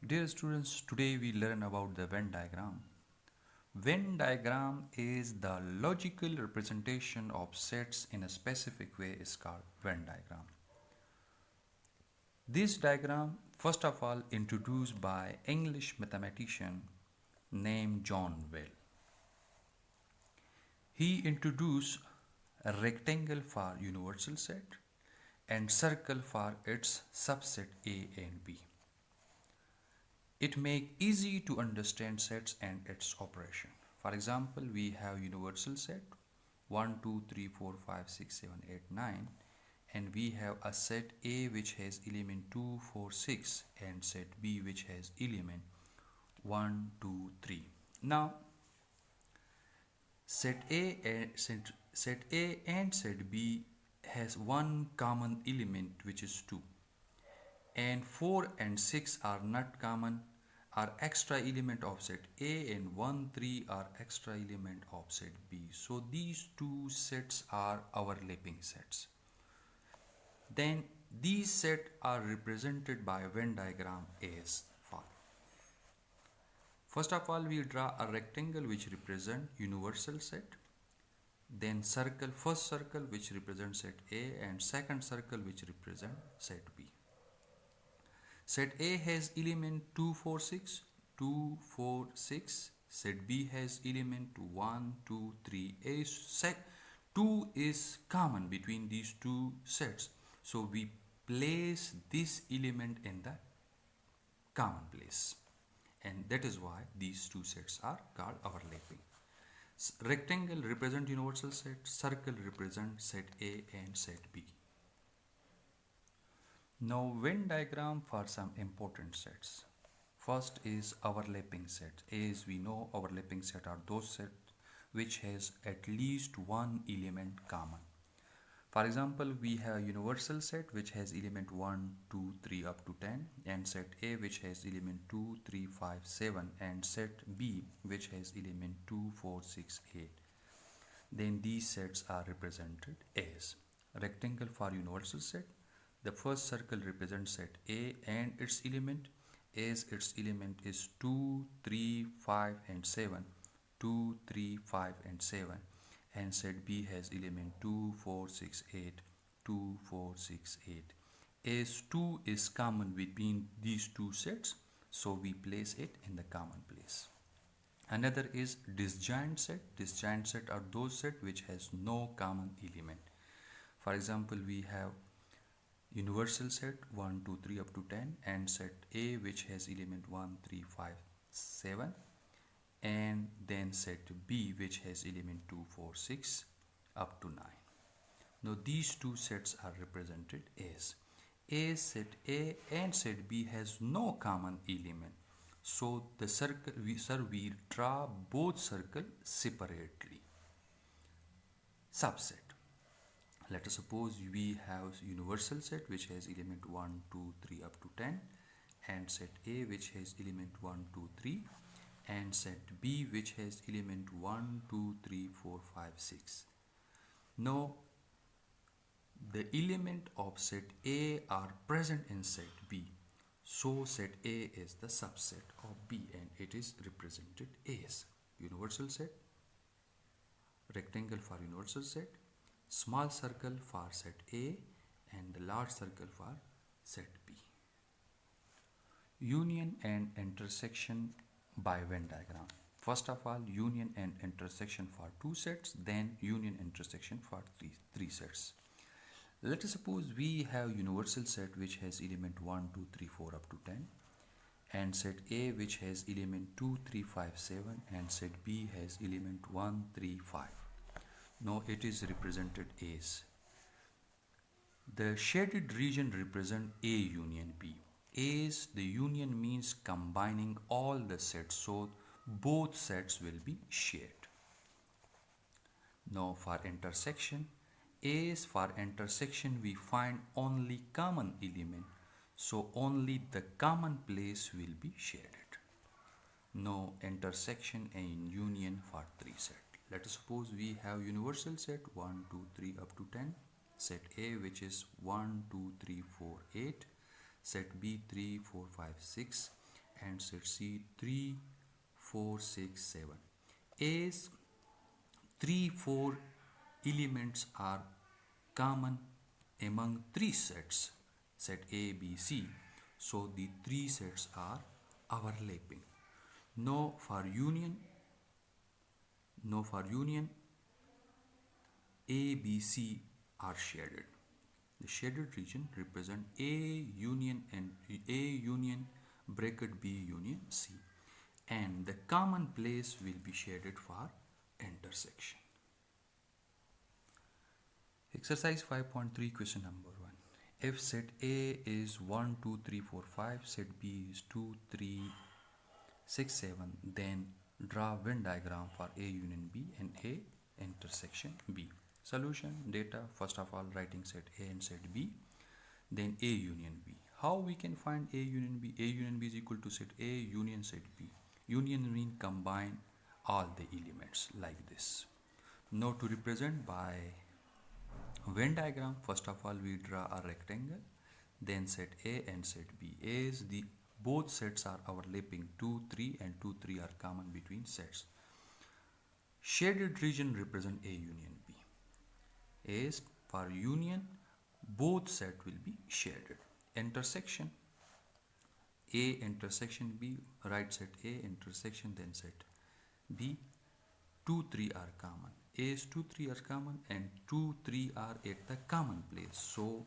Dear students, today we learn about the Venn diagram. Venn diagram is the logical representation of sets in a specific way is called Venn diagram. This diagram, first of all, introduced by English mathematician named John Wheel. He introduced a rectangle for universal set and circle for its subset A and B. It make easy to understand sets and its operation. For example, we have universal set 1, 2, 3, 4, 5, 6, 7, 8, 9, and we have a set A which has element 2, 4, 6 and set B which has element 1, 2, 3. Now set A and set B has one common element which is 2, and 4 and 6 are not common, are extra element of set A, and 1 3 are extra element of set B. So these two sets are overlapping sets. Then these sets are represented by a Venn diagram as follows. First of all, we draw a rectangle which represent universal set, then first circle which represents set A, and second circle which represent set B. Set A has element 2, 4, 6, 2, 4, 6. Set B has element 1, 2, 3. Set 2 is common between these two sets. So we place this element in the common place. And that is why these two sets are called overlapping. Rectangle represent universal set, circle represent set A and set B. Now Venn diagram for some important sets. First is overlapping sets. As we know, overlapping sets are those sets which has at least one element common. For example, we have universal set which has element 1, 2, 3 up to 10, and set A which has element 2, 3, 5, 7, and set B which has element 2, 4, 6, 8. Then these sets are represented as rectangle for universal set. The first circle represents set A and its element, as its element is 2, 3, 5 and 7, 2, 3, 5 and 7, and set B has element 2, 4, 6, 8, 2, 4, 6, 8. As 2 is common between these two sets, so we place it in the common place. Another is disjoint set. Disjoint set are those sets which has no common element. For example, we have universal set 1, 2, 3 up to 10, and set A which has element 1, 3, 5, 7, and then set B which has element 2, 4, 6 up to 9. Now these two sets are represented as set A and set B has no common element. So the circle we draw both circles separately. Subset. Let us suppose we have universal set which has element 1, 2, 3 up to 10, and set A which has element 1, 2, 3, and set B which has element 1, 2, 3, 4, 5, 6. Now the element of set A are present in set B. So set A is the subset of B and it is represented as universal set, rectangle for universal set, small circle for set A, and the large circle for set B. Union and intersection by Venn diagram. First of all, union and intersection for two sets, then union intersection for three sets. Let us suppose we have universal set which has element 1, 2, 3, 4 up to 10, and set A which has element 2, 3, 5, 7, and set B has element 1, 3, 5. Now it is represented as the shaded region represent A union B. As the union means combining all the sets, so both sets will be shared. Now for intersection, as for intersection we find only common element, so only the common place will be shared. Now intersection and union for three sets. Let us suppose we have universal set 1, 2, 3 up to 10, set A which is 1, 2, 3, 4, 8, set B 3, 4, 5, 6, and set C 3, 4, 6, 7. A's 3, 4 elements are common among three sets, set A, B, C. So the three sets are overlapping. No for union, no for union, A, B, C are shaded. The shaded region represent A union and A union bracket B union C, and the common place will be shaded for intersection. Exercise 5.3 question number 1. If set A is 1, 2, 3, 4, 5, set B is 2, 3, 6, 7, then draw Venn diagram for A union B and A intersection B. Solution data, first of all writing set A and set B, then A union B. How we can find A union B? A union B is equal to set A union set B. Union means combine all the elements like this. Now to represent by Venn diagram, first of all we draw a rectangle, then set A and set B. A is the both sets are overlapping, 2, 3 and 2, 3 are common between sets. Shaded region represent A union B. A is for union, both set will be shaded. Intersection, A intersection B, right set A intersection then set B. 2, 3 are common. A's 2, 3 are common and 2, 3 are at the common place. So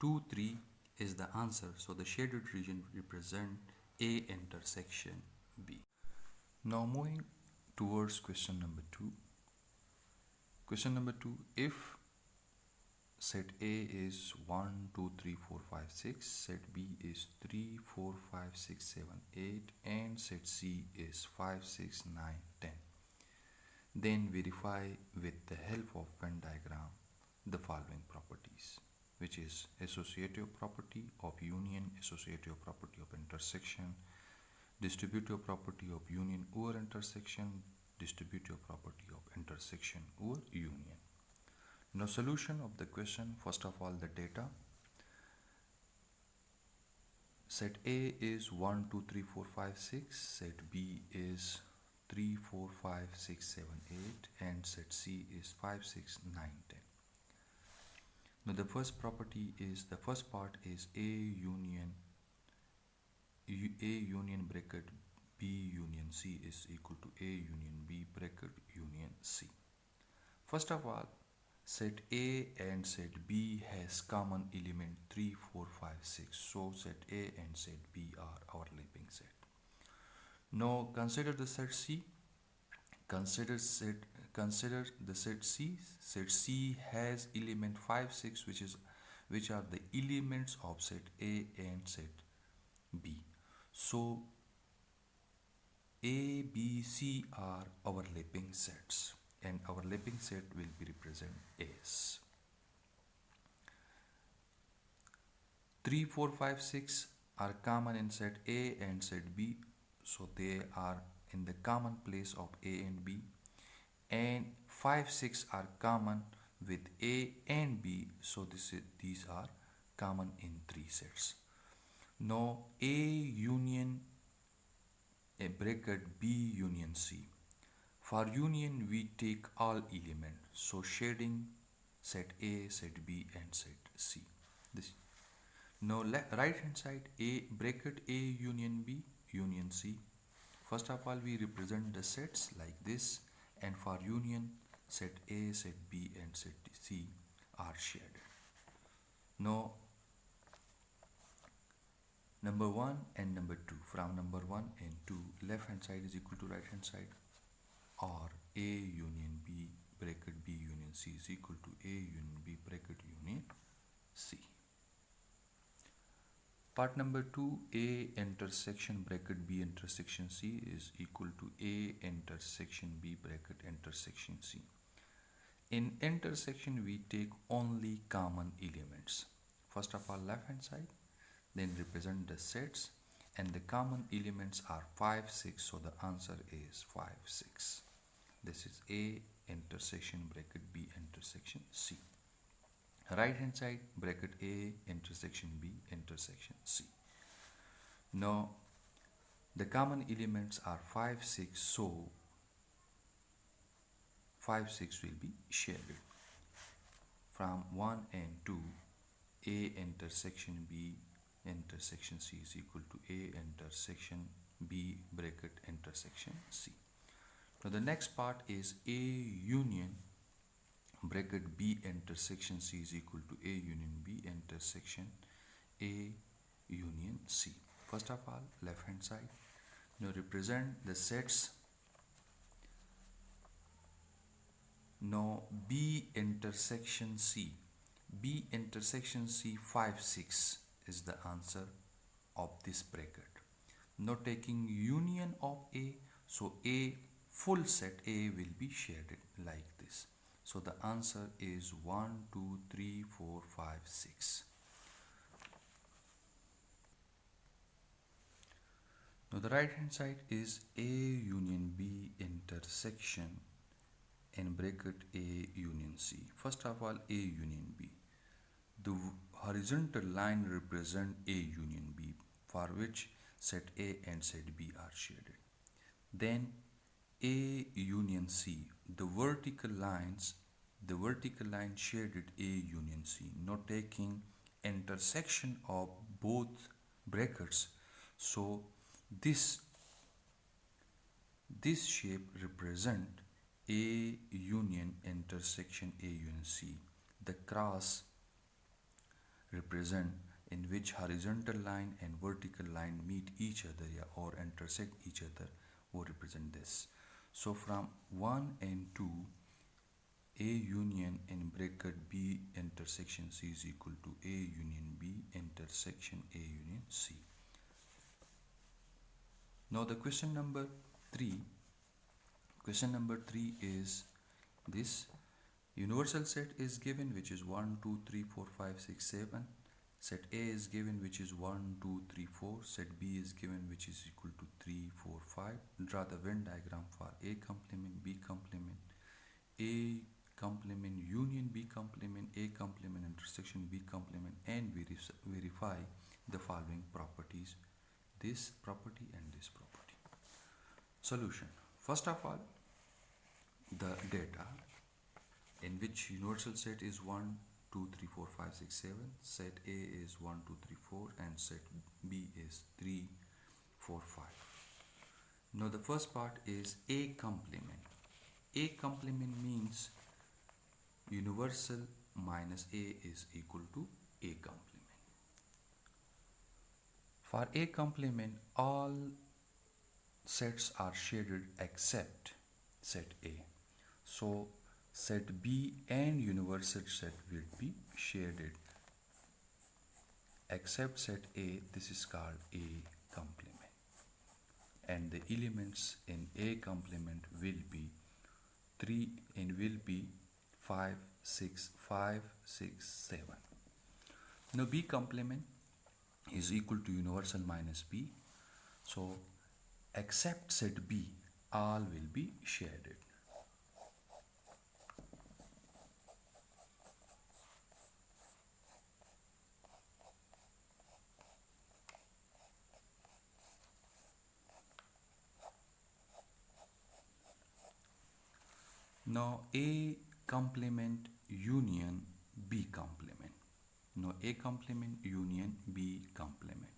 2, 3 is the answer. So the shaded region represent A intersection B. Now moving towards question number 2. Question number 2, if set A is 1, 2, 3, 4, 5, 6, set B is 3, 4, 5, 6, 7, 8 and set C is 5, 6, 9, 10. Then verify with the help of Venn diagram the following properties, which is associative property of union, associative property of intersection, distributive property of union over intersection, distributive property of intersection over union. Now solution of the question, first of all the data. Set A is 1, 2, 3, 4, 5, 6, set B is 3, 4, 5, 6, 7, 8 and set C is 5, 6, 9, 10. Now the first property is, the first part is A union bracket B union C is equal to A union B bracket union C. First of all, set A and set B has common element 3, 4, 5, 6. So set A and set B are overlapping set. Now consider the set C. Consider the set C. Set C has element 5, 6, which are the elements of set A and set B. So A, B, C are overlapping sets, and overlapping set will be represent as 3, 4, 5, 6 are common in set A and set B, so they are in the common place of A and B, and 5, 6 are common with A and B, so these are common in three sets. Now A union a bracket B union C. For union we take all elements, so shading set A, set B and set C. This. Now right hand side, A bracket A union B union C. First of all we represent the sets like this, and for union set A, set B and set C are shaded. Now number 1 and number 2, from number 1 and 2, left hand side is equal to right hand side, or A union B bracket B union C is equal to A union B bracket union C. Part number 2, A intersection bracket B intersection C is equal to A intersection B bracket intersection C. In intersection we take only common elements. First of all left hand side, then represent the sets, and the common elements are 5, 6, so the answer is 5, 6. This is A intersection bracket B intersection C. Right hand side bracket A intersection B intersection C. Now The common elements are 5, 6, so 5, 6 will be shared. From 1 and 2, A intersection B intersection C is equal to A intersection B bracket intersection C. Now the next part is A union bracket B intersection C is equal to A union B intersection A union C. First of all, left hand side, now represent the sets. Now B intersection C, B intersection C 5, 6 is the answer of this bracket. Now taking union of A, so A full set A will be shaded like this. So the answer is 1, 2, 3, 4, 5, 6. Now the right hand side is A union B intersection in bracket A union C. First of all, A union B. The horizontal line represent A union B, for which set A and set B are shaded. Then A union C, the vertical line shaded A union C, not taking intersection of both brackets. So this shape represent A union intersection A union C. The cross represent in which horizontal line and vertical line meet each other or intersect each other, or represent this. So from 1 and 2, A union in bracket B intersection C is equal to A union B intersection A union C. Now the question number 3 is this. Universal set is given, which is 1, 2, 3, 4, 5, 6, 7. Set A is given, which is 1, 2, 3, 4. Set B is given, which is equal to 3, 4, 5. Draw the Venn diagram for A complement, B complement, A complement union B complement, A complement intersection B complement, and verify the following properties, this property and this property. Solution. First of all, the data in which universal set is 1, 2, 3, 4, 5, 6, 7. Set A is 1, 2, 3, 4 and set B is 3, 4, 5. Now the first part is A complement. A complement means universal minus A is equal to A complement. For A complement, all sets are shaded except set A. So set B and universal set will be shaded except set A. This is called A complement. And the elements in A complement will be 3 and will be 5, 6, 5, 6, 7. Now B complement is equal to universal minus B. So except set B, all will be shaded. Now A complement union B complement. Now A complement union B complement.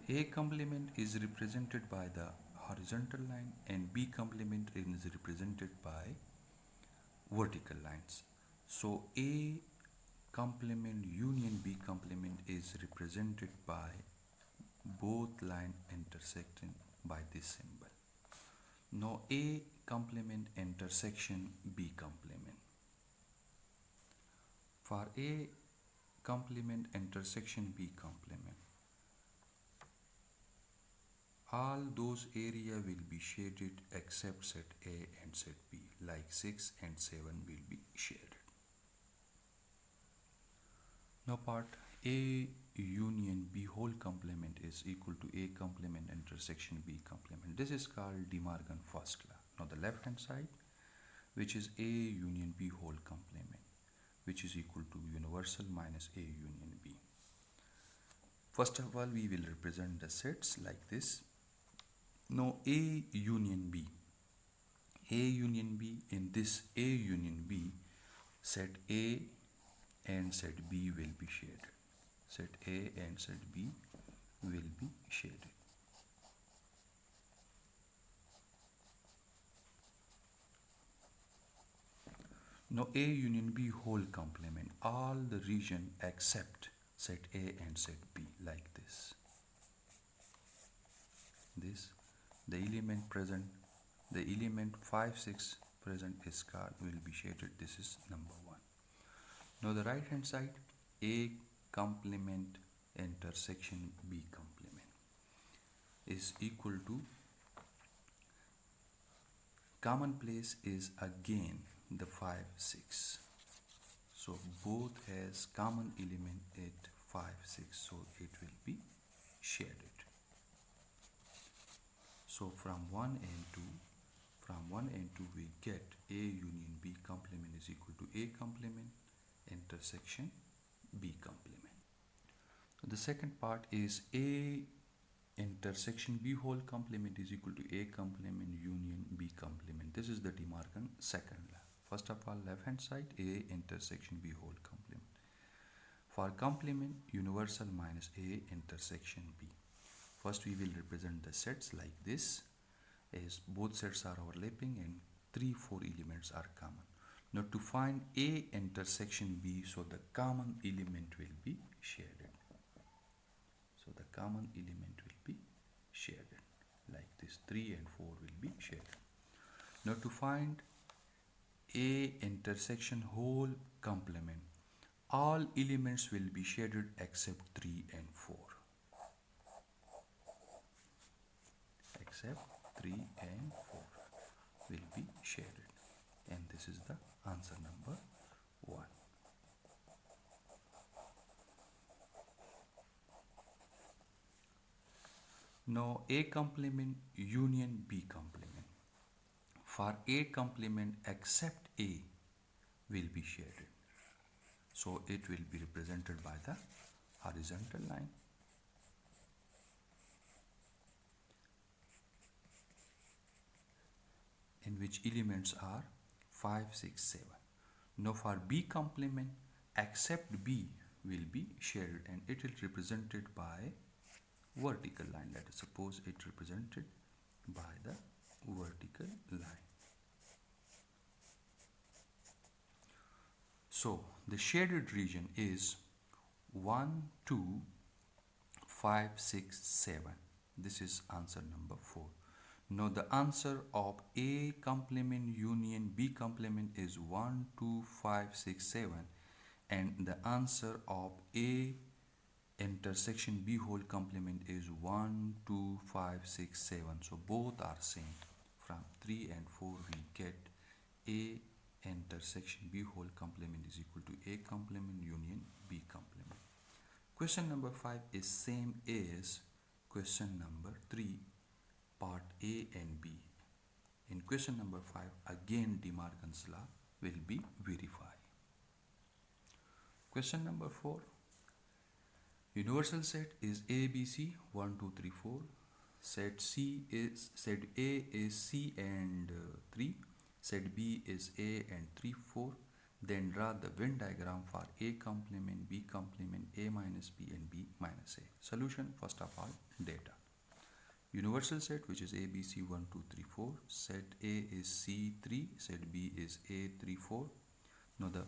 A complement is represented by the horizontal line and B complement is represented by vertical lines. So A complement union B complement is represented by both line intersecting by this symbol. Now A complement intersection B complement. For A complement intersection B complement, all those area will be shaded except set A and set B, like 6 and 7 will be shaded. Now part A union B whole complement is equal to A complement intersection B complement. This is called De Morgan first law. Now the left hand side, which is A union B whole complement, which is equal to universal minus A union B. First of all, we will represent the sets like this. Now A union B. A union B, in this A union B, set A and set B will be shaded. Set A and set B will be shaded. Now A union B whole complement, all the region except set A and set B, like this. This, the element present, the element 5, 6 present is card will be shaded. This is number 1. Now the right hand side, A complement intersection B complement is equal to, common place is again the 5, 6. So both has common element at 5, 6. So it will be shaded. So from 1 and 2, we get A union B complement is equal to A complement intersection B complement. The second part is A intersection B whole complement is equal to A complement union B complement. This is the demarcand second law. First of all, left hand side, A intersection B whole complement. For complement, universal minus A intersection B. First we will represent the sets like this, as both sets are overlapping and 3, 4 elements are common. Now to find A intersection B, so the common element will be shaded. So the common element will be shaded like this. 3 and 4 will be shaded. Now to find A intersection whole complement, all elements will be shaded except 3 and 4. Except 3 and 4 will be shaded, and this is the answer number 1. Now A complement union B complement. For A complement except A will be shaded. So it will be represented by the horizontal line. In which elements are 5, 6, 7. Now for B complement except B will be shaded, and it is represented by vertical line. Let us suppose it represented by the vertical line. So the shaded region is 1, 2, 5, 6, 7. This is answer number 4. Now the answer of A complement union B complement is 1, 2, 5, 6, 7, and the answer of A intersection B whole complement is 1, 2, 5, 6, 7. So both are same. From 3 and 4 we get A intersection B whole complement is equal to A complement union B complement. Question number 5 is same as question number 3, part A and B. In question number 5, again Demarcand's law will be verified. Question number 4. Universal set is ABC 1, 2, 3, 4. Set A is C and 3. Set B is A and 3, 4. Then draw the Venn diagram for A complement, B complement, A minus B and B minus A. Solution, first of all, data. Universal set, which is ABC 1, 2, 3, 4. Set A is C3. Set B is A3, 4. Now the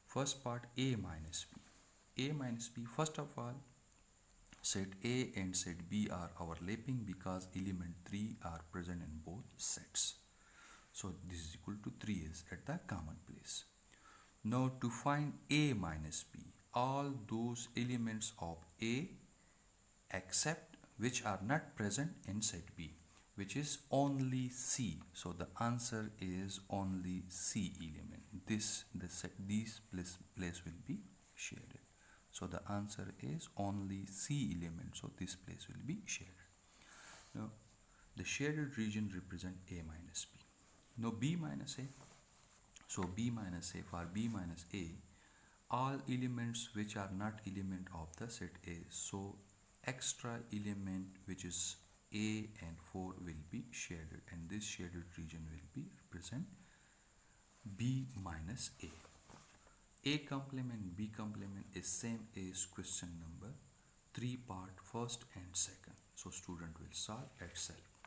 first part, A minus B. A minus B, first of all, set A and set B are overlapping because element 3 are present in both sets. So this is equal to 3 is at the common place. Now to find A minus B, all those elements of A except which are not present in set B, which is only C. So the answer is only C element. These place will be shaded. So the answer is only C element. So this place will be shaded. Now the shaded region represent A minus B. Now B minus A. So B minus A, for B minus A, all elements which are not element of the set A. So extra element which is A and 4 will be shaded, and this shaded region will be represent B minus A. A complement B complement is same as question number 3 part first and second. So student will solve itself.